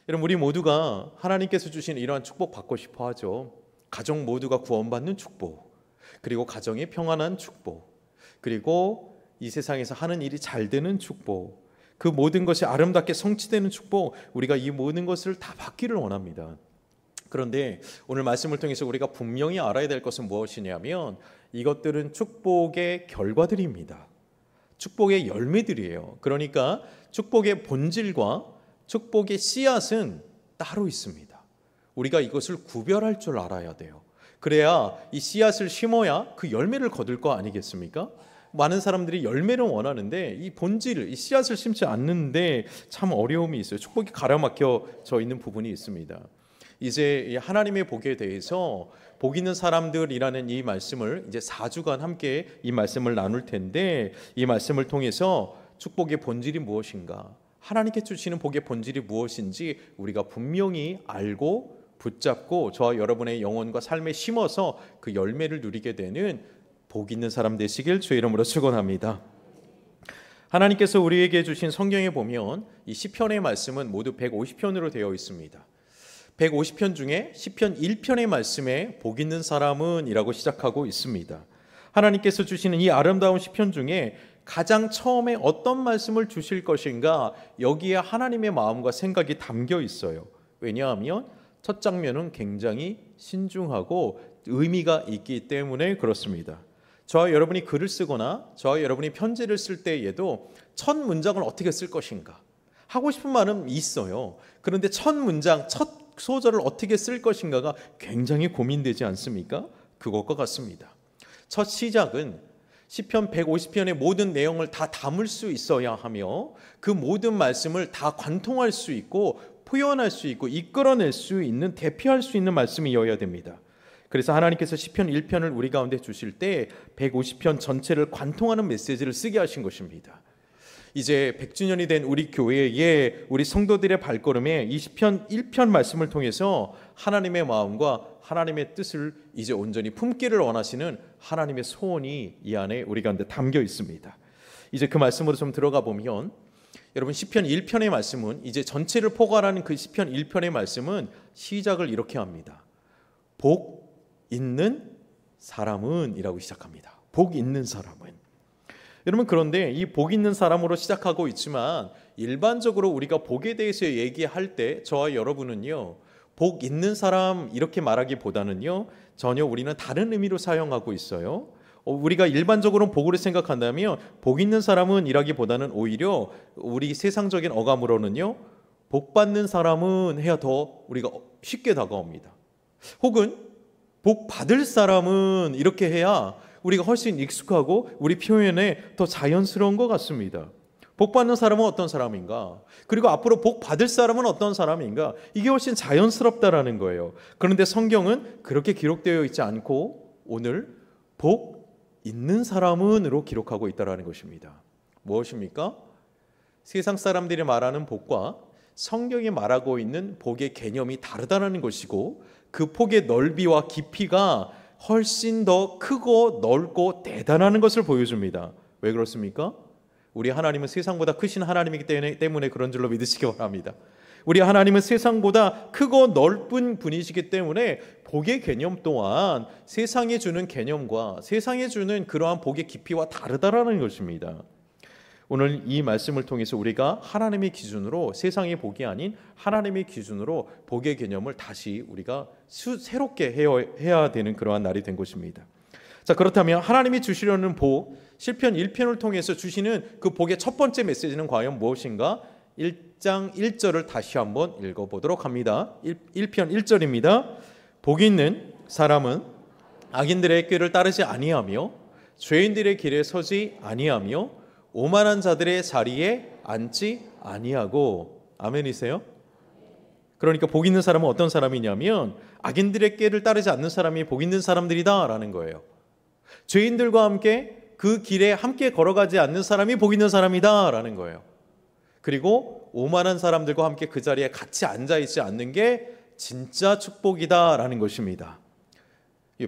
여러분, 우리 모두가 하나님께서 주신 이러한 축복 받고 싶어 하죠. 가족 모두가 구원받는 축복, 그리고 가정이 평안한 축복, 그리고 이 세상에서 하는 일이 잘 되는 축복, 그 모든 것이 아름답게 성취되는 축복, 우리가 이 모든 것을 다 받기를 원합니다. 그런데 오늘 말씀을 통해서 우리가 분명히 알아야 될 것은 무엇이냐면 이것들은 축복의 결과들입니다. 축복의 열매들이에요. 그러니까 축복의 본질과 축복의 씨앗은 따로 있습니다. 우리가 이것을 구별할 줄 알아야 돼요. 그래야 이 씨앗을 심어야 그 열매를 거둘 거 아니겠습니까? 많은 사람들이 열매를 원하는데 이 본질을, 이 씨앗을 심지 않는데 참 어려움이 있어요. 축복이 가라막혀져 있는 부분이 있습니다. 이제 하나님의 복에 대해서 복 있는 사람들이라는 이 말씀을 이제 4주간 함께 이 말씀을 나눌 텐데, 이 말씀을 통해서 축복의 본질이 무엇인가, 하나님께 주시는 복의 본질이 무엇인지 우리가 분명히 알고 붙잡고 저와 여러분의 영혼과 삶에 심어서 그 열매를 누리게 되는 복 있는 사람 되시길 주의 이름으로 축원합니다. 하나님께서 우리에게 주신 성경에 보면 이 시편의 말씀은 모두 150편으로 되어 있습니다. 150편 중에 시편 1편의 말씀에 복 있는 사람은 이라고 시작하고 있습니다. 하나님께서 주시는 이 아름다운 시편 중에 가장 처음에 어떤 말씀을 주실 것인가, 여기에 하나님의 마음과 생각이 담겨 있어요. 왜냐하면 첫 장면은 굉장히 신중하고 의미가 있기 때문에 그렇습니다. 저와 여러분이 글을 쓰거나 저와 여러분이 편지를 쓸 때에도 첫 문장을 어떻게 쓸 것인가 하고 싶은 말은 있어요. 그런데 첫 문장, 첫 소절을 어떻게 쓸 것인가가 굉장히 고민되지 않습니까? 그것과 같습니다. 첫 시작은 시편 150편의 모든 내용을 다 담을 수 있어야 하며 그 모든 말씀을 다 관통할 수 있고 표현할 수 있고 이끌어낼 수 있는, 대표할 수 있는 말씀이어야 됩니다. 그래서 하나님께서 시편 1편을 우리 가운데 주실 때 150편 전체를 관통하는 메시지를 쓰게 하신 것입니다. 이제 100주년이 된 우리 교회의 우리 성도들의 발걸음에 이 시편 1편 말씀을 통해서 하나님의 마음과 하나님의 뜻을 이제 온전히 품기를 원하시는 하나님의 소원이 이 안에 우리 가운데 담겨 있습니다. 이제 그 말씀으로 좀 들어가 보면, 여러분, 시편 1편의 말씀은, 이제 전체를 포괄하는 그 시편 1편의 말씀은 시작을 이렇게 합니다. 복 있는 사람은 이라고 시작합니다. 복 있는 사람은. 여러분, 그런데 이 복 있는 사람으로 시작하고 있지만 일반적으로 우리가 복에 대해서 얘기할 때 저와 여러분은요, 복 있는 사람 이렇게 말하기보다는요, 전혀 우리는 다른 의미로 사용하고 있어요. 우리가 일반적으로 복으로 생각한다면 복 있는 사람은 이라기보다는 오히려 우리 세상적인 어감으로는요, 복 받는 사람은 해야 더 우리가 쉽게 다가옵니다. 혹은 복 받을 사람은 이렇게 해야 우리가 훨씬 익숙하고 우리 표현에 더 자연스러운 것 같습니다. 복 받는 사람은 어떤 사람인가? 그리고 앞으로 복 받을 사람은 어떤 사람인가? 이게 훨씬 자연스럽다라는 거예요. 그런데 성경은 그렇게 기록되어 있지 않고 오늘 복 있는 사람은으로 기록하고 있다라는 것입니다. 무엇입니까? 세상 사람들이 말하는 복과 성경이 말하고 있는 복의 개념이 다르다는 것이고, 그 폭의 넓이와 깊이가 훨씬 더 크고 넓고 대단한 것을 보여줍니다. 왜 그렇습니까? 우리 하나님은 세상보다 크신 하나님이기 때문에 그런 줄로 믿으시기 바랍니다. 우리 하나님은 세상보다 크고 넓은 분이시기 때문에 복의 개념 또한 세상에 주는 개념과 세상에 주는 그러한 복의 깊이와 다르다라는 것입니다. 오늘 이 말씀을 통해서 우리가 하나님의 기준으로, 세상의 복이 아닌 하나님의 기준으로 복의 개념을 다시 우리가 새롭게 해야 되는 그러한 날이 된 것입니다. 자, 그렇다면 하나님이 주시려는 복, 시편 1편을 통해서 주시는 그 복의 첫 번째 메시지는 과연 무엇인가? 1장 1절을 다시 한번 읽어보도록 합니다. 1편 1절입니다. 복 있는 사람은 악인들의 꾀를 따르지 아니하며 죄인들의 길에 서지 아니하며 오만한 자들의 자리에 앉지 아니하고. 아멘이세요? 그러니까 복 있는 사람은 어떤 사람이냐면 악인들의 꾀를 따르지 않는 사람이 복 있는 사람들이다 라는 거예요. 죄인들과 함께 그 길에 함께 걸어가지 않는 사람이 복 있는 사람이다 라는 거예요. 그리고 오만한 사람들과 함께 그 자리에 같이 앉아있지 않는 게 진짜 축복이다 라는 것입니다.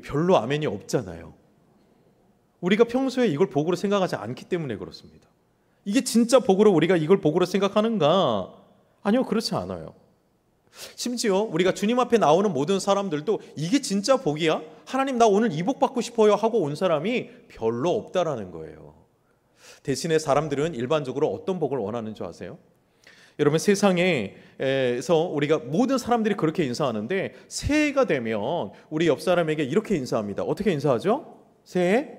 별로 아멘이 없잖아요. 우리가 평소에 이걸 복으로 생각하지 않기 때문에 그렇습니다. 이게 진짜 복으로 우리가 이걸 복으로 생각하는가? 아니요, 그렇지 않아요. 심지어 우리가 주님 앞에 나오는 모든 사람들도 이게 진짜 복이야? 하나님 나 오늘 이 복 받고 싶어요 하고 온 사람이 별로 없다라는 거예요. 대신에 사람들은 일반적으로 어떤 복을 원하는 줄 아세요? 여러분 세상에서 우리가 모든 사람들이 그렇게 인사하는데 새해가 되면 우리 옆 사람에게 이렇게 인사합니다. 어떻게 인사하죠? 새해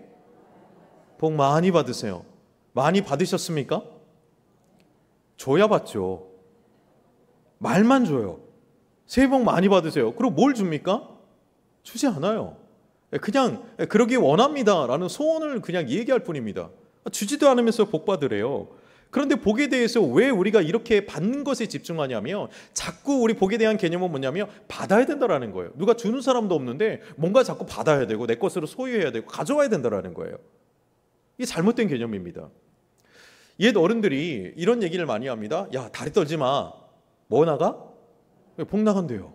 복 많이 받으세요. 많이 받으셨습니까? 줘야 받죠. 말만 줘요. 새해 복 많이 받으세요. 그리고 뭘 줍니까? 주지 않아요. 그냥 그러기 원합니다 라는 소원을 그냥 얘기할 뿐입니다. 주지도 않으면서 복 받으래요. 그런데 복에 대해서 왜 우리가 이렇게 받는 것에 집중하냐면 자꾸 우리 복에 대한 개념은 뭐냐면 받아야 된다라는 거예요. 누가 주는 사람도 없는데 뭔가 자꾸 받아야 되고 내 것으로 소유해야 되고 가져와야 된다라는 거예요. 이게 잘못된 개념입니다. 옛 어른들이 이런 얘기를 많이 합니다. 야 다리 떨지 마. 뭐 나가? 복 나간대요.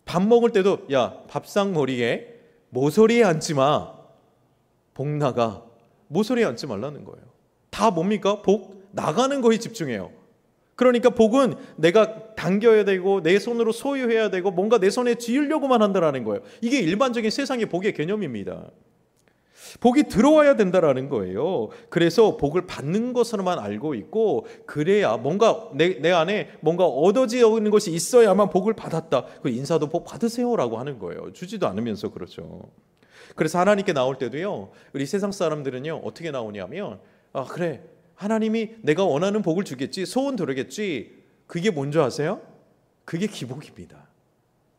밥 먹을 때도 야 밥상머리에 모서리에 앉지 마. 복 나가. 모서리에 앉지 말라는 거예요. 다 뭡니까? 복 나가는 거에 집중해요. 그러니까 복은 내가 당겨야 되고 내 손으로 소유해야 되고 뭔가 내 손에 쥐으려고만 한다는 거예요. 이게 일반적인 세상의 복의 개념입니다. 복이 들어와야 된다라는 거예요. 그래서 복을 받는 것으로만 알고 있고 그래야 뭔가 내 안에 뭔가 얻어지는 것이 있어야만 복을 받았다. 그 인사도 복 받으세요라고 하는 거예요. 주지도 않으면서 그렇죠. 그래서 하나님께 나올 때도요. 우리 세상 사람들은요. 어떻게 나오냐면 그래 하나님이 내가 원하는 복을 주겠지. 소원 들으겠지. 그게 뭔지 아세요? 그게 기복입니다.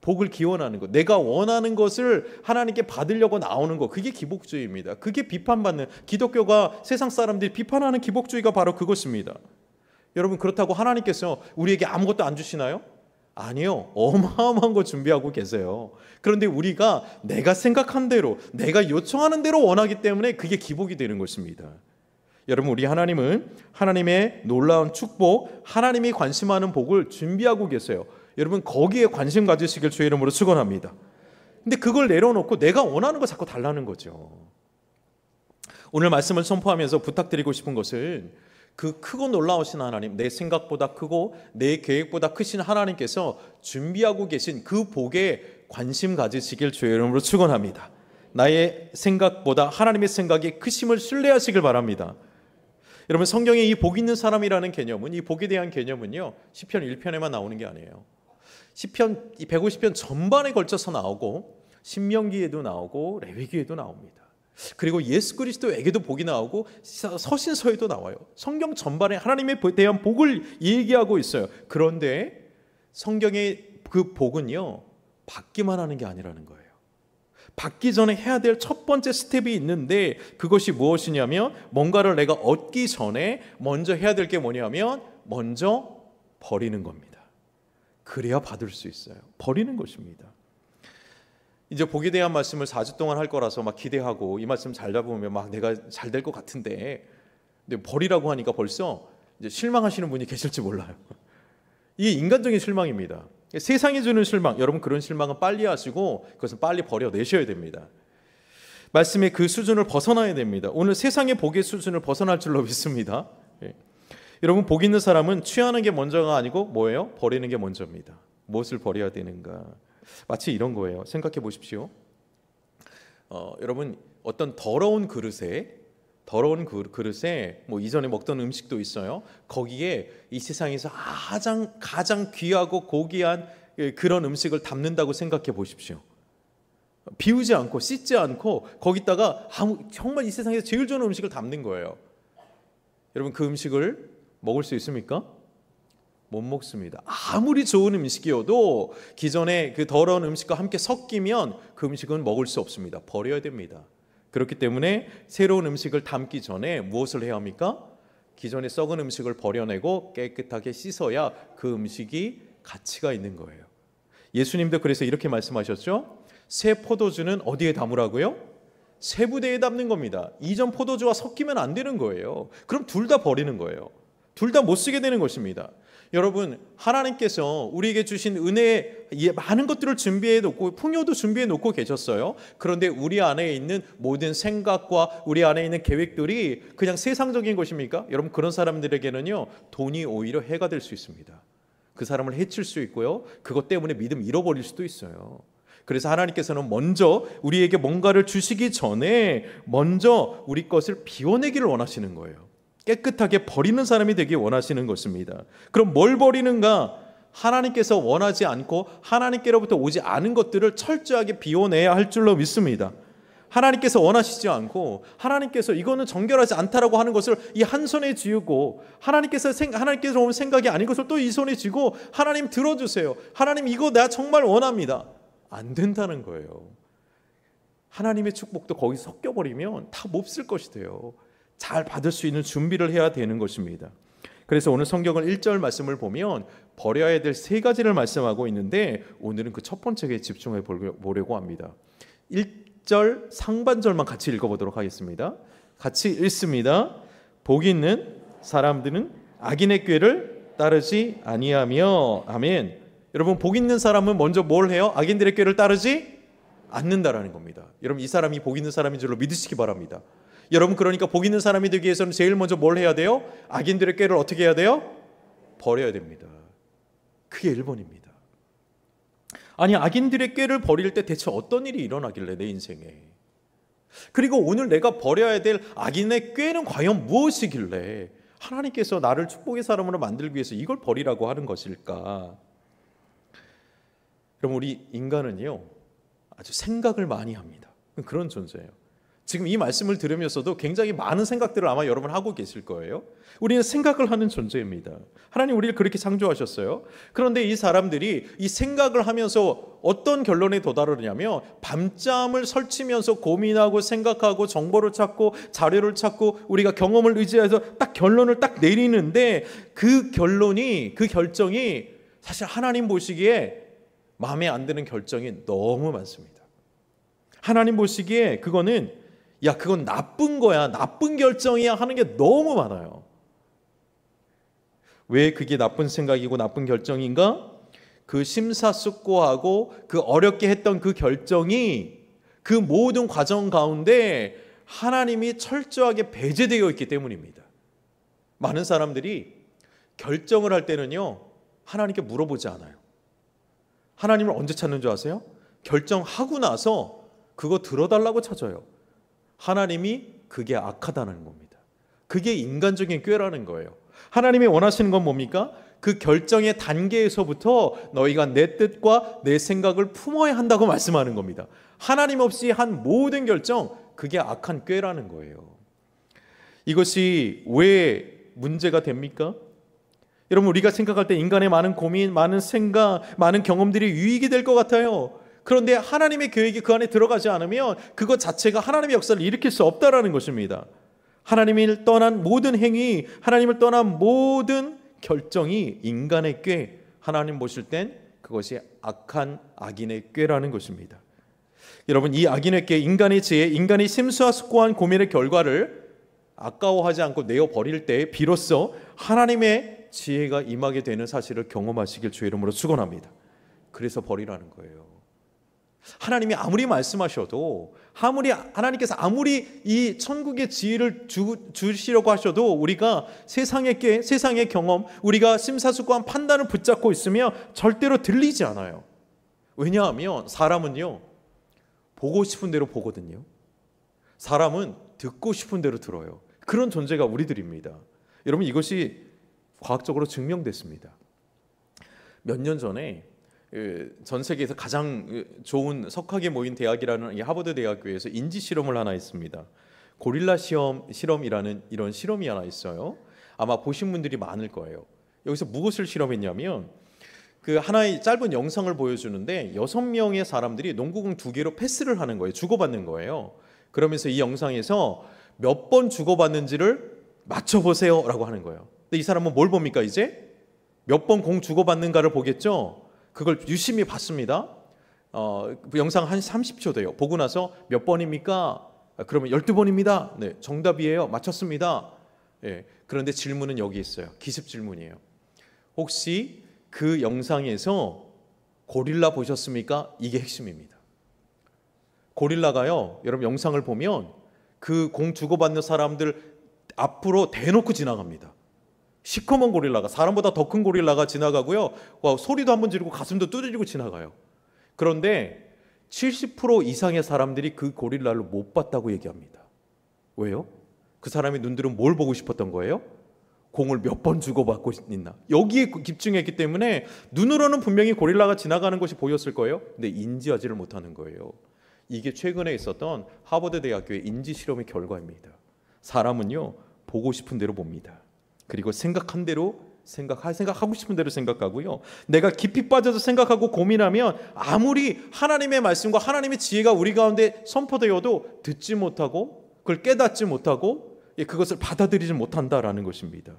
복을 기원하는 것, 내가 원하는 것을 하나님께 받으려고 나오는 것, 그게 기복주의입니다. 그게 비판받는, 기독교가 세상 사람들이 비판하는 기복주의가 바로 그것입니다. 여러분 그렇다고 하나님께서 우리에게 아무것도 안 주시나요? 아니요. 어마어마한 거 준비하고 계세요. 그런데 우리가 내가 생각한 대로, 내가 요청하는 대로 원하기 때문에 그게 기복이 되는 것입니다. 여러분 우리 하나님은 하나님의 놀라운 축복, 하나님이 관심하는 복을 준비하고 계세요. 여러분 거기에 관심 가지시길 주의 이름으로 축원합니다. 근데 그걸 내려놓고 내가 원하는 거 자꾸 달라는 거죠. 오늘 말씀을 선포하면서 부탁드리고 싶은 것은 그 크고 놀라우신 하나님, 내 생각보다 크고 내 계획보다 크신 하나님께서 준비하고 계신 그 복에 관심 가지시길 주의 이름으로 축원합니다. 나의 생각보다 하나님의 생각이 크심을 신뢰하시길 바랍니다. 여러분 성경에 이 복 있는 사람이라는 개념은, 이 복에 대한 개념은요 시편 1편에만 나오는 게 아니에요. 시편 150편 전반에 걸쳐서 나오고 신명기에도 나오고 레위기에도 나옵니다. 그리고 예수 그리스도에게도 복이 나오고 서신서에도 나와요. 성경 전반에 하나님에 대한 복을 얘기하고 있어요. 그런데 성경의 그 복은요 받기만 하는 게 아니라는 거예요. 받기 전에 해야 될 첫 번째 스텝이 있는데 그것이 무엇이냐면 뭔가를 내가 얻기 전에 먼저 해야 될 게 뭐냐면 먼저 버리는 겁니다. 그래야 받을 수 있어요. 버리는 것입니다. 이제 복에 대한 말씀을 4주 동안 할 거라서 막 기대하고 이 말씀 잘 잡으면 막 내가 잘 될 것 같은데 근데 버리라고 하니까 벌써 이제 실망하시는 분이 계실지 몰라요. 이게 인간적인 실망입니다. 세상이 주는 실망, 여러분 그런 실망은 빨리 하시고 그것은 빨리 버려내셔야 됩니다. 말씀의 그 수준을 벗어나야 됩니다. 오늘 세상의 복의 수준을 벗어날 줄로 믿습니다. 여러분 복 있는 사람은 취하는 게 먼저가 아니고 뭐예요? 버리는 게 먼저입니다. 무엇을 버려야 되는가? 마치 이런 거예요. 생각해 보십시오. 여러분 어떤 더러운 그릇에 뭐 이전에 먹던 음식도 있어요. 거기에 이 세상에서 가장 귀하고 고귀한 그런 음식을 담는다고 생각해 보십시오. 비우지 않고 씻지 않고 거기다가 정말 이 세상에서 제일 좋은 음식을 담는 거예요. 여러분 그 음식을 먹을 수 있습니까? 못 먹습니다. 아무리 좋은 음식이어도 기존의 그 더러운 음식과 함께 섞이면 그 음식은 먹을 수 없습니다. 버려야 됩니다. 그렇기 때문에 새로운 음식을 담기 전에 무엇을 해야 합니까? 기존의 썩은 음식을 버려내고 깨끗하게 씻어야 그 음식이 가치가 있는 거예요. 예수님도 그래서 이렇게 말씀하셨죠. 새 포도주는 어디에 담으라고요? 새 부대에 담는 겁니다. 이전 포도주와 섞이면 안 되는 거예요. 그럼 둘 다 버리는 거예요. 둘 다 못 쓰게 되는 것입니다. 여러분 하나님께서 우리에게 주신 은혜에 많은 것들을 준비해 놓고 풍요도 준비해 놓고 계셨어요. 그런데 우리 안에 있는 모든 생각과 우리 안에 있는 계획들이 그냥 세상적인 것입니까? 여러분 그런 사람들에게는요 돈이 오히려 해가 될 수 있습니다. 그 사람을 해칠 수 있고요. 그것 때문에 믿음 잃어버릴 수도 있어요. 그래서 하나님께서는 먼저 우리에게 뭔가를 주시기 전에 먼저 우리 것을 비워내기를 원하시는 거예요. 깨끗하게 버리는 사람이 되기 원하시는 것입니다. 그럼 뭘 버리는가? 하나님께서 원하지 않고 하나님께로부터 오지 않은 것들을 철저하게 비워내야 할 줄로 믿습니다. 하나님께서 원하시지 않고 하나님께서 이거는 정결하지 않다라고 하는 것을 이 한 손에 쥐고 하나님께서 온 생각이 아닌 것을 또 이 손에 쥐고 하나님 들어주세요. 하나님 이거 내가 정말 원합니다. 안 된다는 거예요. 하나님의 축복도 거기 섞여버리면 다 몹쓸 것이 돼요. 잘 받을 수 있는 준비를 해야 되는 것입니다. 그래서 오늘 성경을 1절 말씀을 보면 버려야 될 세 가지를 말씀하고 있는데 오늘은 그 첫 번째에 집중해 보려고 합니다. 1절 상반절만 같이 읽어보도록 하겠습니다. 같이 읽습니다. 복 있는 사람들은 악인의 꾀를 따르지 아니하며. 아멘. 여러분, 복 있는 사람은 먼저 뭘 해요? 악인들의 꾀를 따르지 않는다라는 겁니다. 여러분, 이 사람이 복 있는 사람인 줄로 믿으시기 바랍니다. 여러분, 그러니까 복 있는 사람이 되기 위해서는 제일 먼저 뭘 해야 돼요? 악인들의 꾀를 어떻게 해야 돼요? 버려야 됩니다. 그게 1번입니다. 아니, 악인들의 꾀를 버릴 때 대체 어떤 일이 일어나길래 내 인생에? 그리고 오늘 내가 버려야 될 악인의 꾀는 과연 무엇이길래 하나님께서 나를 축복의 사람으로 만들기 위해서 이걸 버리라고 하는 것일까? 그럼 우리 인간은요, 아주 생각을 많이 합니다. 그런 존재예요. 지금 이 말씀을 들으면서도 굉장히 많은 생각들을 아마 여러분 하고 계실 거예요. 우리는 생각을 하는 존재입니다. 하나님 우리를 그렇게 창조하셨어요. 그런데 이 사람들이 이 생각을 하면서 어떤 결론에 도달하냐면 밤잠을 설치면서 고민하고 생각하고 정보를 찾고 자료를 찾고 우리가 경험을 의지해서 딱 결론을 딱 내리는데 그 결정이 사실 하나님 보시기에 마음에 안 드는 결정이 너무 많습니다. 하나님 보시기에 그건 나쁜 거야, 나쁜 결정이야 하는 게 너무 많아요. 왜 그게 나쁜 생각이고 나쁜 결정인가? 그 심사숙고하고 그 어렵게 했던 그 결정이 그 모든 과정 가운데 하나님이 철저하게 배제되어 있기 때문입니다. 많은 사람들이 결정을 할 때는요, 하나님께 물어보지 않아요. 하나님을 언제 찾는 줄 아세요? 결정하고 나서 그거 들어달라고 찾아요. 하나님이 그게 악하다는 겁니다. 그게 인간적인 꾀라는 거예요. 하나님이 원하시는 건 뭡니까? 그 결정의 단계에서부터 너희가 내 뜻과 내 생각을 품어야 한다고 말씀하는 겁니다. 하나님 없이 한 모든 결정, 그게 악한 꾀라는 거예요. 이것이 왜 문제가 됩니까? 여러분, 우리가 생각할 때 인간의 많은 고민, 많은 생각, 많은 경험들이 유익이 될 것 같아요. 그런데 하나님의 계획이 그 안에 들어가지 않으면 그것 자체가 하나님의 역사를 일으킬 수 없다라는 것입니다. 하나님을 떠난 모든 행위, 하나님을 떠난 모든 결정이 인간의 꾀, 하나님 보실 땐 그것이 악한 악인의 꾀라는 것입니다. 여러분, 이 악인의 꾀, 인간의 지혜, 인간이 심수와 숙고한 고민의 결과를 아까워하지 않고 내어버릴 때 비로소 하나님의 지혜가 임하게 되는 사실을 경험하시길 주의 이름으로 축원합니다. 그래서 버리라는 거예요. 하나님이 아무리 말씀하셔도 하나님께서 아무리 이 천국의 지혜를 주시려고 하셔도 우리가 세상의 경험, 우리가 심사숙고한 판단을 붙잡고 있으면 절대로 들리지 않아요. 왜냐하면 사람은요, 보고 싶은 대로 보거든요. 사람은 듣고 싶은 대로 들어요. 그런 존재가 우리들입니다. 여러분, 이것이 과학적으로 증명됐습니다. 몇 년 전에 전 세계에서 가장 좋은 석학에 모인 대학이라는 이 하버드 대학교에서 인지 실험을 하나 했습니다. 고릴라 실험이라는 이런 실험이 하나 있어요. 아마 보신 분들이 많을 거예요. 여기서 무엇을 실험했냐면 그 하나의 짧은 영상을 보여주는데 6명의 사람들이 농구공 2개로 패스를 하는 거예요. 주고받는 거예요. 그러면서 이 영상에서 몇 번 주고받는지를 맞춰보세요 라고 하는 거예요. 근데 이 사람은 뭘 봅니까? 이제 몇 번 공 주고받는가를 보겠죠. 그걸 유심히 봤습니다. 그 영상 한 30초 돼요. 보고 나서 몇 번입니까? 그러면 12번입니다. 네, 정답이에요. 맞췄습니다. 네, 그런데 질문은 여기 있어요. 기습 질문이에요. 혹시 그 영상에서 고릴라 보셨습니까? 이게 핵심입니다. 고릴라가요, 여러분 영상을 보면 그 공 주고받는 사람들 앞으로 대놓고 지나갑니다. 시커먼 고릴라가, 사람보다 더 큰 고릴라가 지나가고요. 와, 소리도 한번 지르고 가슴도 두드리고 지나가요. 그런데 70% 이상의 사람들이 그 고릴라를 못 봤다고 얘기합니다. 왜요? 그 사람의 눈들은 뭘 보고 싶었던 거예요? 공을 몇 번 주고받고 있나, 여기에 집중했기 때문에 눈으로는 분명히 고릴라가 지나가는 것이 보였을 거예요. 근데 인지하지를 못하는 거예요. 이게 최근에 있었던 하버드 대학교의 인지 실험의 결과입니다. 사람은요, 보고 싶은 대로 봅니다. 그리고 생각한 대로 생각하고 싶은 대로 생각하고요. 내가 깊이 빠져서 생각하고 고민하면 아무리 하나님의 말씀과 하나님의 지혜가 우리 가운데 선포되어도 듣지 못하고 그걸 깨닫지 못하고 그것을 받아들이지 못한다라는 것입니다.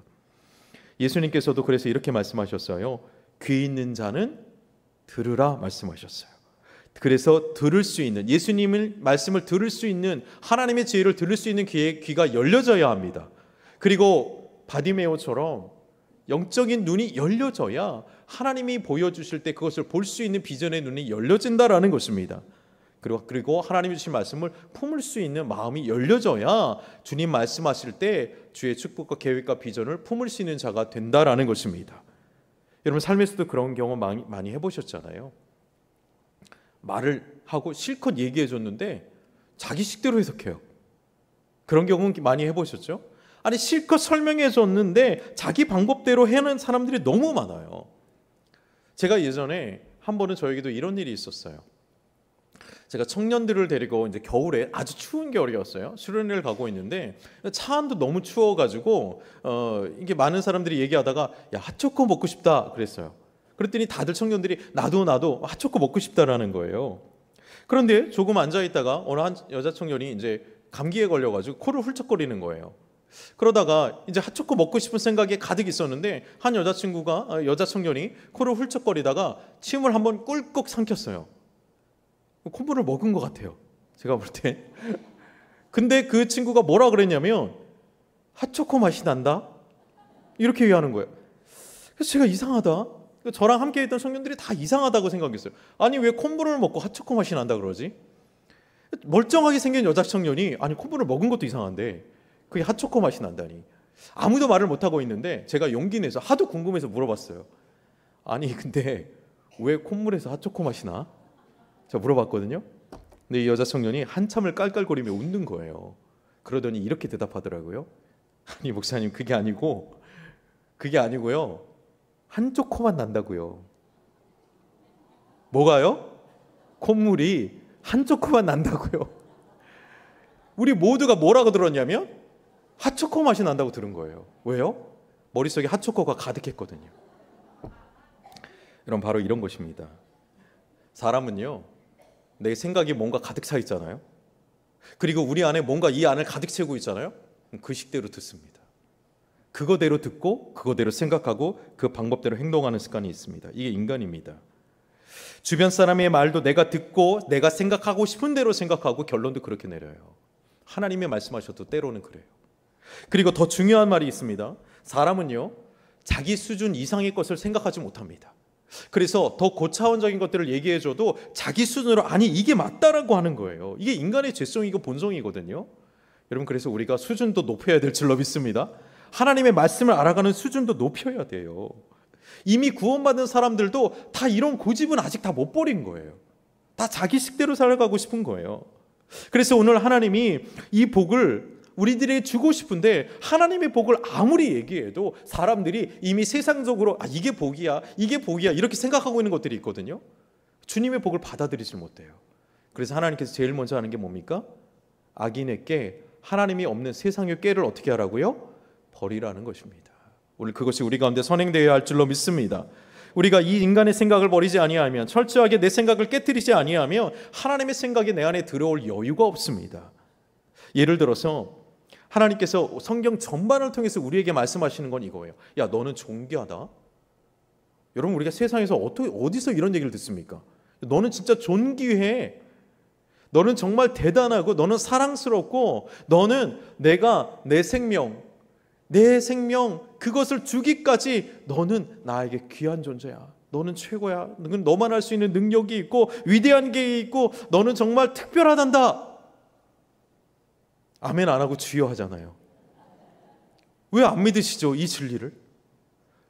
예수님께서도 그래서 이렇게 말씀하셨어요. 귀 있는 자는 들으라 말씀하셨어요. 그래서 들을 수 있는, 예수님의 말씀을 들을 수 있는, 하나님의 지혜를 들을 수 있는 귀가 열려져야 합니다. 그리고 바디메오처럼 영적인 눈이 열려져야 하나님이 보여주실 때 그것을 볼 수 있는 비전의 눈이 열려진다라는 것입니다. 그리고 하나님이 주신 말씀을 품을 수 있는 마음이 열려져야 주님 말씀하실 때 주의 축복과 계획과 비전을 품을 수 있는 자가 된다라는 것입니다. 여러분 삶에서도 그런 경험 많이 해보셨잖아요. 말을 하고 실컷 얘기해 줬는데 자기 식대로 해석해요. 그런 경험 많이 해보셨죠? 아니 실컷 설명해 줬는데 자기 방법대로 해는 사람들이 너무 많아요. 제가 예전에 한 번은 저에게도 이런 일이 있었어요. 제가 청년들을 데리고 이제 겨울에, 아주 추운 겨울이었어요. 수련회를 가고 있는데 차 안도 너무 추워가지고 이게 많은 사람들이 얘기하다가 야, 핫초코 먹고 싶다 그랬어요. 그랬더니 다들 청년들이 나도 핫초코 먹고 싶다라는 거예요. 그런데 조금 앉아 있다가 어느 한 여자 청년이 이제 감기에 걸려가지고 코를 훌쩍거리는 거예요. 그러다가 이제 핫초코 먹고 싶은 생각이 가득 있었는데 한 여자 청년이 코를 훌쩍거리다가 침을 한번 꿀꺽 삼켰어요. 콧물을 먹은 것 같아요, 제가 볼 때. 근데 그 친구가 뭐라 그랬냐면 핫초코 맛이 난다 이렇게 얘기하는 거예요. 그래서 제가 이상하다, 저랑 함께 있던 청년들이 다 이상하다고 생각했어요. 아니 왜 콧물을 먹고 핫초코 맛이 난다 그러지? 멀쩡하게 생긴 여자 청년이 아니 콧물을 먹은 것도 이상한데 그게 핫초코 맛이 난다니. 아무도 말을 못하고 있는데 제가 용기 내서 하도 궁금해서 물어봤어요. 아니 근데 왜 콧물에서 핫초코 맛이 나? 제가 물어봤거든요. 근데 이 여자 청년이 한참을 깔깔거리며 웃는 거예요. 그러더니 이렇게 대답하더라고요. 아니 목사님 그게 아니고요. 한쪽 코만 난다고요. 뭐가요? 콧물이 한쪽 코만 난다고요. 우리 모두가 뭐라고 들었냐면 핫초코 맛이 난다고 들은 거예요. 왜요? 머릿속에 핫초코가 가득했거든요. 여러분 바로 이런 것입니다. 사람은요, 내 생각이 뭔가 가득 차 있잖아요. 그리고 우리 안에 뭔가 이 안을 가득 채우고 있잖아요. 그 식대로 듣습니다. 그거대로 듣고 그거대로 생각하고 그 방법대로 행동하는 습관이 있습니다. 이게 인간입니다. 주변 사람의 말도 내가 듣고 내가 생각하고 싶은 대로 생각하고 결론도 그렇게 내려요. 하나님의 말씀하셔도 때로는 그래요. 그리고 더 중요한 말이 있습니다. 사람은요, 자기 수준 이상의 것을 생각하지 못합니다. 그래서 더 고차원적인 것들을 얘기해줘도 자기 수준으로 아니 이게 맞다라고 하는 거예요. 이게 인간의 죄성이고 본성이거든요. 여러분 그래서 우리가 수준도 높여야 될 줄로 믿습니다. 하나님의 말씀을 알아가는 수준도 높여야 돼요. 이미 구원받은 사람들도 다 이런 고집은 아직 다 못 버린 거예요. 다 자기 식대로 살아가고 싶은 거예요. 그래서 오늘 하나님이 이 복을 우리들에게 주고 싶은데 하나님의 복을 아무리 얘기해도 사람들이 이미 세상적으로 이게 복이야 이렇게 생각하고 있는 것들이 있거든요. 주님의 복을 받아들이지 못해요. 그래서 하나님께서 제일 먼저 하는 게 뭡니까? 악인의 깨, 하나님이 없는 세상의 깨를 어떻게 하라고요? 버리라는 것입니다. 오늘 그것이 우리 가운데 선행되어야 할 줄로 믿습니다. 우리가 이 인간의 생각을 버리지 아니하면, 철저하게 내 생각을 깨뜨리지 아니하면 하나님의 생각이 내 안에 들어올 여유가 없습니다. 예를 들어서 하나님께서 성경 전반을 통해서 우리에게 말씀하시는 건 이거예요. 야, 너는 존귀하다. 여러분 우리가 세상에서 어디서 이런 얘기를 듣습니까? 너는 진짜 존귀해. 너는 정말 대단하고 너는 사랑스럽고 너는 내가 내 생명 그것을 주기까지 너는 나에게 귀한 존재야. 너는 최고야. 너만 할 수 있는 능력이 있고 위대한 게 있고 너는 정말 특별하단다. 아멘 안 하고 주여 하잖아요. 왜 안 믿으시죠? 이 진리를.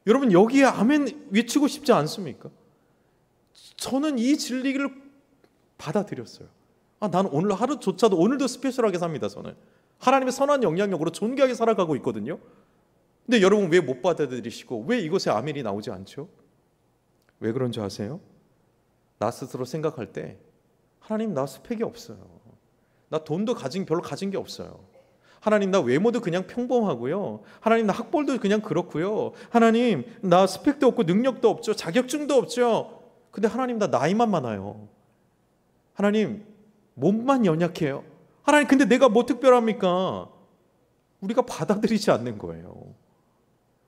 여러분 여기에 아멘 외치고 싶지 않습니까? 저는 이 진리를 받아들였어요. 나는 오늘 하루조차도 오늘도 스페셜하게 삽니다. 저는 하나님의 선한 영향력으로 존귀하게 살아가고 있거든요. 근데 여러분 왜 못 받아들이시고 왜 이것에 아멘이 나오지 않죠? 왜 그런 줄 아세요? 나 스스로 생각할 때 하나님 나 스펙이 없어요. 나 돈도 별로 가진 게 없어요. 하나님 나 외모도 그냥 평범하고요. 하나님 나 학벌도 그냥 그렇고요. 하나님 나 스펙도 없고 능력도 없죠. 자격증도 없죠. 근데 하나님 나 나이만 많아요. 하나님 몸만 연약해요. 하나님 근데 내가 뭐 특별합니까? 우리가 받아들이지 않는 거예요.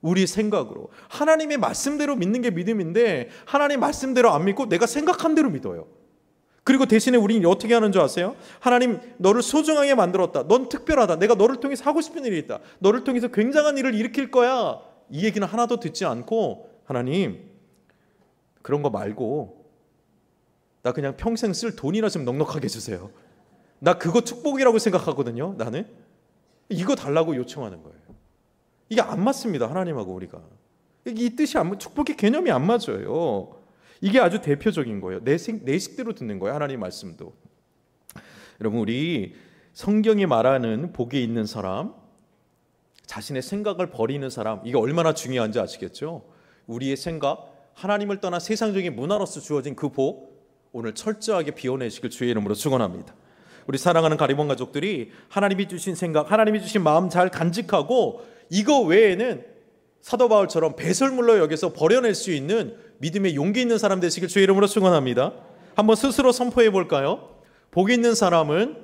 우리 생각으로. 하나님의 말씀대로 믿는 게 믿음인데 하나님 말씀대로 안 믿고 내가 생각한 대로 믿어요. 그리고 대신에 우리는 어떻게 하는 줄 아세요? 하나님 너를 소중하게 만들었다. 넌 특별하다. 내가 너를 통해서 하고 싶은 일이 있다. 너를 통해서 굉장한 일을 일으킬 거야. 이 얘기는 하나도 듣지 않고 하나님 그런 거 말고 나 그냥 평생 쓸 돈이나 좀 넉넉하게 주세요. 나 그거 축복이라고 생각하거든요. 나는 이거 달라고 요청하는 거예요. 이게 안 맞습니다. 하나님하고 우리가 이 뜻이 축복의 개념이 안 맞아요. 이게 아주 대표적인 거예요. 내 식대로 듣는 거예요. 하나님 말씀도. 여러분 우리 성경이 말하는 복이 있는 사람, 자신의 생각을 버리는 사람, 이게 얼마나 중요한지 아시겠죠? 우리의 생각, 하나님을 떠나 세상적인 문화로서 주어진 그 복 오늘 철저하게 비워내시길 주의 이름으로 축원합니다. 우리 사랑하는 가리봉 가족들이 하나님이 주신 생각, 하나님이 주신 마음 잘 간직하고 이거 외에는 사도 바울처럼 배설물로 여기서 버려낼 수 있는 믿음의 용기 있는 사람 되시길 주의 이름으로 축원합니다. 한번 스스로 선포해 볼까요? 복 있는 사람은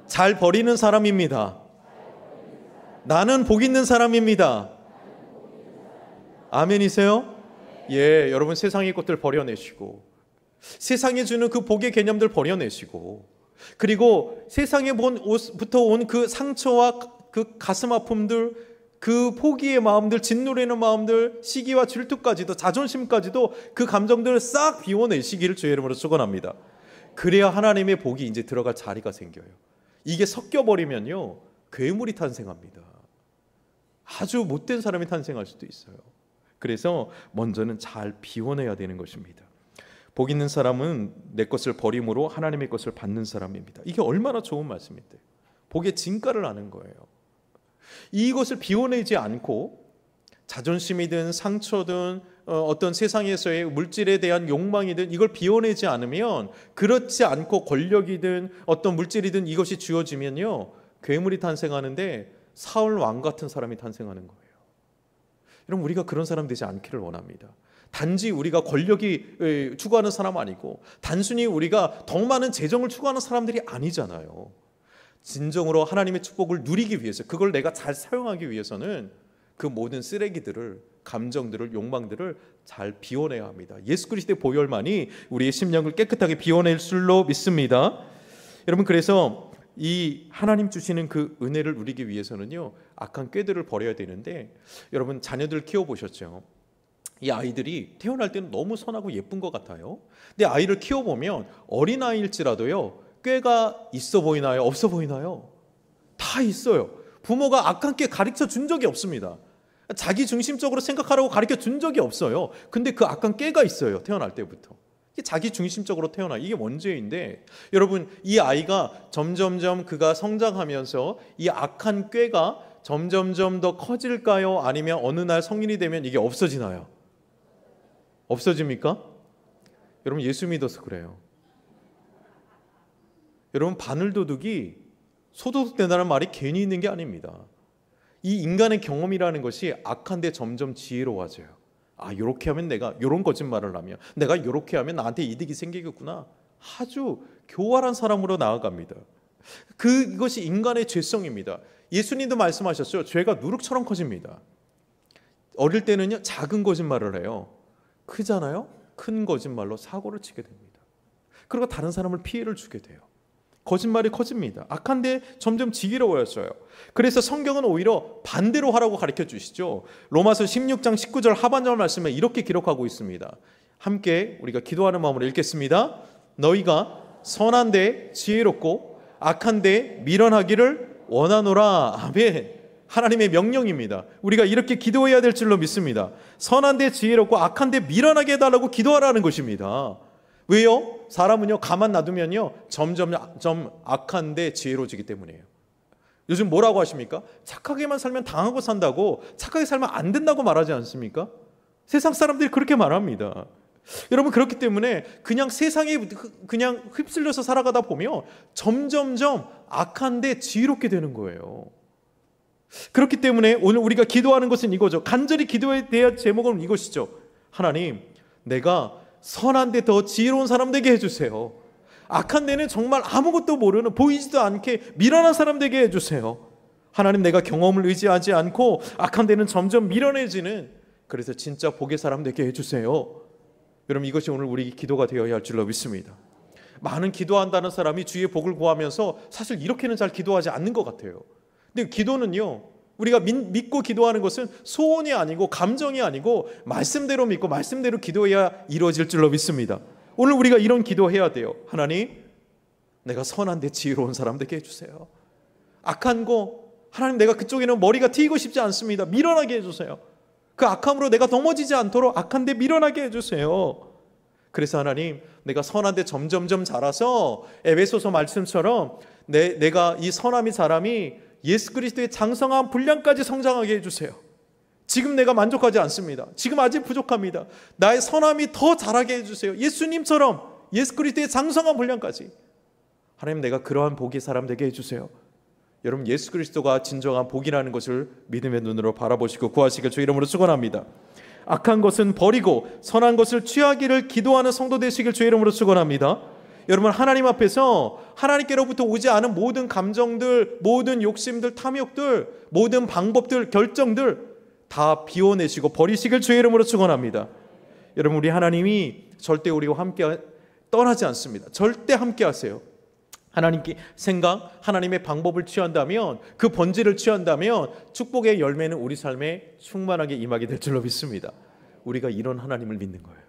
잘 버리는 사람입니다. 나는 복 있는 사람입니다. 아멘이세요? 예, 여러분 세상의 것들 버려내시고 세상에 주는 그 복의 개념들 버려내시고 그리고 세상에 부터 온 그 상처와 그 가슴 아픔들 그 포기의 마음들, 짓누르는 마음들, 시기와 질투까지도 자존심까지도 그 감정들을 싹 비워내시기를 주의 이름으로 축원합니다. 그래야 하나님의 복이 이제 들어갈 자리가 생겨요. 이게 섞여버리면요 괴물이 탄생합니다. 아주 못된 사람이 탄생할 수도 있어요. 그래서 먼저는 잘 비워내야 되는 것입니다. 복 있는 사람은 내 것을 버림으로 하나님의 것을 받는 사람입니다. 이게 얼마나 좋은 말씀인데 복의 진가를 아는 거예요. 이것을 비워내지 않고 자존심이든 상처든 어떤 세상에서의 물질에 대한 욕망이든 이걸 비워내지 않으면 그렇지 않고 권력이든 어떤 물질이든 이것이 주어지면요 괴물이 탄생하는데 사울 왕 같은 사람이 탄생하는 거예요. 여러분 우리가 그런 사람 되지 않기를 원합니다. 단지 우리가 권력이 추구하는 사람 아니고 단순히 우리가 더 많은 재정을 추구하는 사람들이 아니잖아요. 진정으로 하나님의 축복을 누리기 위해서 그걸 내가 잘 사용하기 위해서는 그 모든 쓰레기들을 감정들을 욕망들을 잘 비워내야 합니다. 예수 그리스도의 보혈만이 우리의 심령을 깨끗하게 비워낼 줄로 믿습니다. 여러분 그래서 이 하나님 주시는 그 은혜를 누리기 위해서는요 악한 꾀들을 버려야 되는데 여러분 자녀들 키워보셨죠? 이 아이들이 태어날 때는 너무 선하고 예쁜 것 같아요. 근데 아이를 키워보면 어린아이일지라도요 꾀가 있어 보이나요? 없어 보이나요? 다 있어요. 부모가 악한 꾀 가르쳐 준 적이 없습니다. 자기 중심적으로 생각하라고 가르쳐 준 적이 없어요. 근데 그 악한 꾀가 있어요. 태어날 때부터. 이게 자기 중심적으로 태어나. 이게 원죄인데 여러분 이 아이가 점점점 그가 성장하면서 이 악한 꾀가 점점점 더 커질까요? 아니면 어느 날 성인이 되면 이게 없어지나요? 없어집니까? 여러분 예수 믿어서 그래요. 여러분 바늘도둑이 소도둑 된다는 말이 괜히 있는 게 아닙니다. 이 인간의 경험이라는 것이 악한데 점점 지혜로워져요. 이렇게 하면 내가 이런 거짓말을 하면 내가 이렇게 하면 나한테 이득이 생기겠구나. 아주 교활한 사람으로 나아갑니다. 그것이 인간의 죄성입니다. 예수님도 말씀하셨어요. 죄가 누룩처럼 커집니다. 어릴 때는요 작은 거짓말을 해요. 크잖아요. 큰 거짓말로 사고를 치게 됩니다. 그리고 다른 사람을 피해를 주게 돼요. 거짓말이 커집니다. 악한데 점점 지혜로워졌어요. 그래서 성경은 오히려 반대로 하라고 가르쳐 주시죠. 로마서 16장 19절 하반절 말씀에 이렇게 기록하고 있습니다. 함께 우리가 기도하는 마음으로 읽겠습니다. 너희가 선한데 지혜롭고 악한데 미련하기를 원하노라. 아멘. 하나님의 명령입니다. 우리가 이렇게 기도해야 될 줄로 믿습니다. 선한 데 지혜롭고 악한 데 미련하게 해달라고 기도하라는 것입니다. 왜요? 사람은요, 가만 놔두면요, 점점 악한 데 지혜로워지기 때문이에요. 요즘 뭐라고 하십니까? 착하게만 살면 당하고 산다고, 착하게 살면 안 된다고 말하지 않습니까? 세상 사람들이 그렇게 말합니다. 여러분, 그렇기 때문에 그냥 세상에 그냥 휩쓸려서 살아가다 보면 점점점 악한 데 지혜롭게 되는 거예요. 그렇기 때문에 오늘 우리가 기도하는 것은 이거죠. 간절히 기도해야 될 제목은 이것이죠. 하나님, 내가 선한 데 더 지혜로운 사람 되게 해주세요. 악한 데는 정말 아무것도 모르는, 보이지도 않게 미련한 사람 되게 해주세요. 하나님, 내가 경험을 의지하지 않고 악한 데는 점점 미련해지는, 그래서 진짜 복의 사람 되게 해주세요. 여러분, 이것이 오늘 우리 기도가 되어야 할 줄로 믿습니다. 많은 기도한다는 사람이 주의 복을 구하면서 사실 이렇게는 잘 기도하지 않는 것 같아요. 근데 기도는요, 우리가 믿고 기도하는 것은 소원이 아니고 감정이 아니고 말씀대로 믿고 말씀대로 기도해야 이루어질 줄로 믿습니다. 오늘 우리가 이런 기도해야 돼요. 하나님, 내가 선한데 지혜로운 사람 되게 해주세요. 악한 거, 하나님, 내가 그쪽에는 머리가 튀고 싶지 않습니다. 미련하게 해주세요. 그 악함으로 내가 넘어지지 않도록 악한데 미련하게 해주세요. 그래서 하나님, 내가 선한데 점점점 자라서 에베소서 말씀처럼 내가 이 선함이 자람이 예수 그리스도의 장성한 분량까지 성장하게 해주세요. 지금 내가 만족하지 않습니다. 지금 아직 부족합니다. 나의 선함이 더 자라게 해주세요. 예수님처럼 예수 그리스도의 장성한 분량까지. 하나님, 내가 그러한 복의 사람 되게 해주세요. 여러분, 예수 그리스도가 진정한 복이라는 것을 믿음의 눈으로 바라보시고 구하시길 주 이름으로 축원합니다. 악한 것은 버리고 선한 것을 취하기를 기도하는 성도 되시길 주 이름으로 축원합니다. 여러분, 하나님 앞에서 하나님께로부터 오지 않은 모든 감정들, 모든 욕심들, 탐욕들, 모든 방법들, 결정들 다 비워내시고 버리시길 주의 이름으로 축원합니다. 여러분, 우리 하나님이 절대 우리와 함께 떠나지 않습니다. 절대 함께 하세요. 하나님께 생각, 하나님의 방법을 취한다면, 그 본질을 취한다면 축복의 열매는 우리 삶에 충만하게 임하게 될 줄로 믿습니다. 우리가 이런 하나님을 믿는 거예요.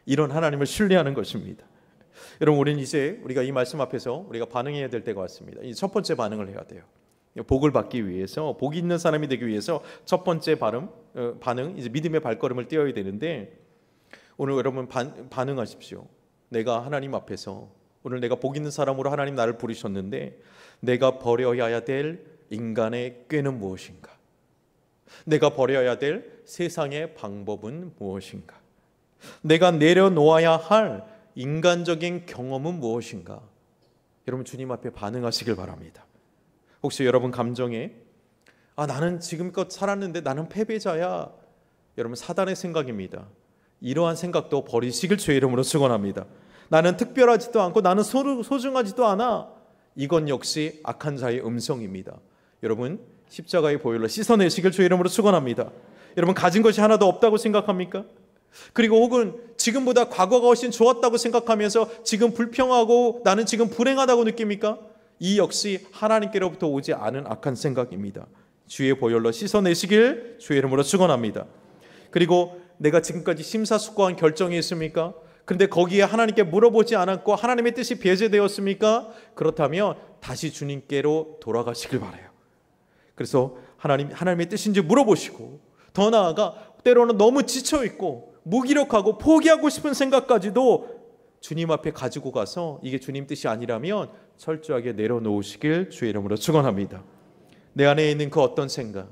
이런 하나님을 신뢰하는 것입니다. 여러분, 우리는 이제 우리가 이 말씀 앞에서 우리가 반응해야 될 때가 왔습니다. 이 첫 번째 반응을 해야 돼요. 복을 받기 위해서, 복이 있는 사람이 되기 위해서 첫 번째 반응, 이제 믿음의 발걸음을 띄어야 되는데, 오늘 여러분 반응하십시오. 내가 하나님 앞에서, 오늘 내가 복 있는 사람으로 하나님 나를 부르셨는데, 내가 버려야 될 인간의 꾀는 무엇인가? 내가 버려야 될 세상의 방법은 무엇인가? 내가 내려놓아야 할 인간적인 경험은 무엇인가? 여러분, 주님 앞에 반응하시길 바랍니다. 혹시 여러분 감정에 나는 지금껏 살았는데 나는 패배자야, 여러분, 사단의 생각입니다. 이러한 생각도 버리시길 주의 이름으로 축원합니다. 나는 특별하지도 않고 나는 소중하지도 않아, 이건 역시 악한 자의 음성입니다. 여러분, 십자가의 보혈로 씻어내시길 주의 이름으로 축원합니다. 여러분, 가진 것이 하나도 없다고 생각합니까? 그리고 혹은 지금보다 과거가 훨씬 좋았다고 생각하면서 지금 불평하고 나는 지금 불행하다고 느낍니까? 이 역시 하나님께로부터 오지 않은 악한 생각입니다. 주의 보혈로 씻어내시길 주의 이름으로 축원합니다. 그리고 내가 지금까지 심사숙고한 결정이 있습니까? 그런데 거기에 하나님께 물어보지 않았고 하나님의 뜻이 배제되었습니까? 그렇다면 다시 주님께로 돌아가시길 바라요. 그래서 하나님의 뜻인지 물어보시고, 더 나아가 때로는 너무 지쳐있고 무기력하고 포기하고 싶은 생각까지도 주님 앞에 가지고 가서 이게 주님 뜻이 아니라면 철저하게 내려놓으시길 주의 이름으로 축원합니다. 내 안에 있는 그 어떤 생각,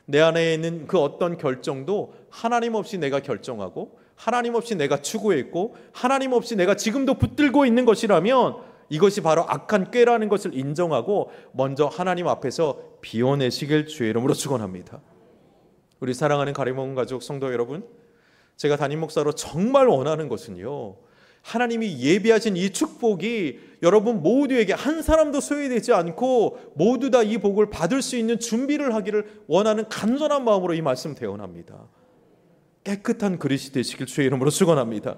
내 안에 있는 그 어떤 결정도 하나님 없이 내가 결정하고 하나님 없이 내가 추구했고 하나님 없이 내가 지금도 붙들고 있는 것이라면 이것이 바로 악한 꾀라는 것을 인정하고 먼저 하나님 앞에서 비워내시길 주의 이름으로 축원합니다. 우리 사랑하는 가리먹은 가족 성도 여러분, 제가 담임 목사로 정말 원하는 것은요, 하나님이 예비하신 이 축복이 여러분 모두에게 한 사람도 소외되지 않고 모두 다 이 복을 받을 수 있는 준비를 하기를 원하는 간절한 마음으로 이 말씀 대언합니다. 깨끗한 그릇이 되시길 주의 이름으로 축원합니다.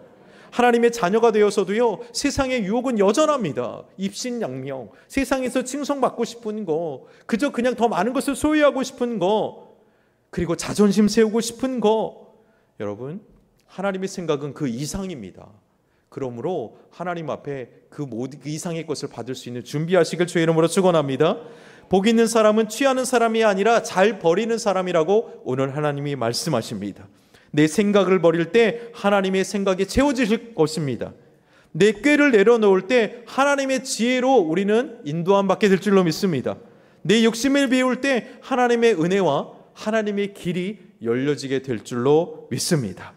하나님의 자녀가 되어서도요, 세상의 유혹은 여전합니다. 입신양명, 세상에서 칭송받고 싶은 거, 그저 그냥 더 많은 것을 소유하고 싶은 거, 그리고 자존심 세우고 싶은 거, 여러분, 하나님의 생각은 그 이상입니다. 그러므로 하나님 앞에 그 모든 그 이상의 것을 받을 수 있는 준비하시길 주의 이름으로 축원합니다. 복 있는 사람은 취하는 사람이 아니라 잘 버리는 사람이라고 오늘 하나님이 말씀하십니다. 내 생각을 버릴 때 하나님의 생각이 채워지실 것입니다. 내 꾀를 내려놓을 때 하나님의 지혜로 우리는 인도함 받게 될 줄로 믿습니다. 내 욕심을 비울 때 하나님의 은혜와 하나님의 길이 열려지게 될 줄로 믿습니다.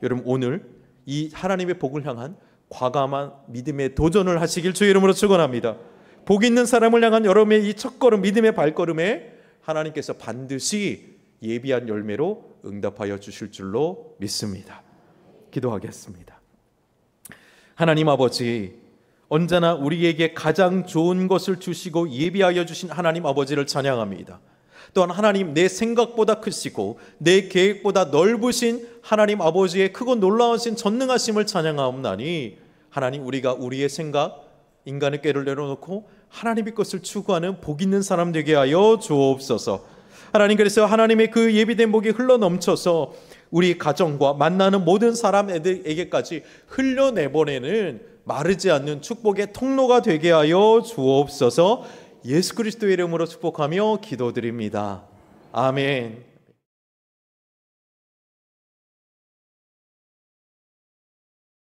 여러분, 오늘 이 하나님의 복을 향한 과감한 믿음의 도전을 하시길 주의 이름으로 축원합니다. 복 있는 사람을 향한 여러분의 이 첫걸음, 믿음의 발걸음에 하나님께서 반드시 예비한 열매로 응답하여 주실 줄로 믿습니다. 기도하겠습니다. 하나님 아버지, 언제나 우리에게 가장 좋은 것을 주시고 예비하여 주신 하나님 아버지를 찬양합니다. 또한 하나님, 내 생각보다 크시고 내 계획보다 넓으신 하나님 아버지의 크고 놀라우신 전능하심을 찬양하옵나니, 하나님, 우리가 우리의 생각, 인간의 꾀를 내려놓고 하나님의 것을 추구하는 복 있는 사람 되게 하여 주옵소서. 하나님, 그래서 하나님의 그 예비된 복이 흘러넘쳐서 우리 가정과 만나는 모든 사람에게까지 흘려내보내는 마르지 않는 축복의 통로가 되게 하여 주옵소서. 예수 그리스도의 이름으로 축복하며 기도드립니다. 아멘.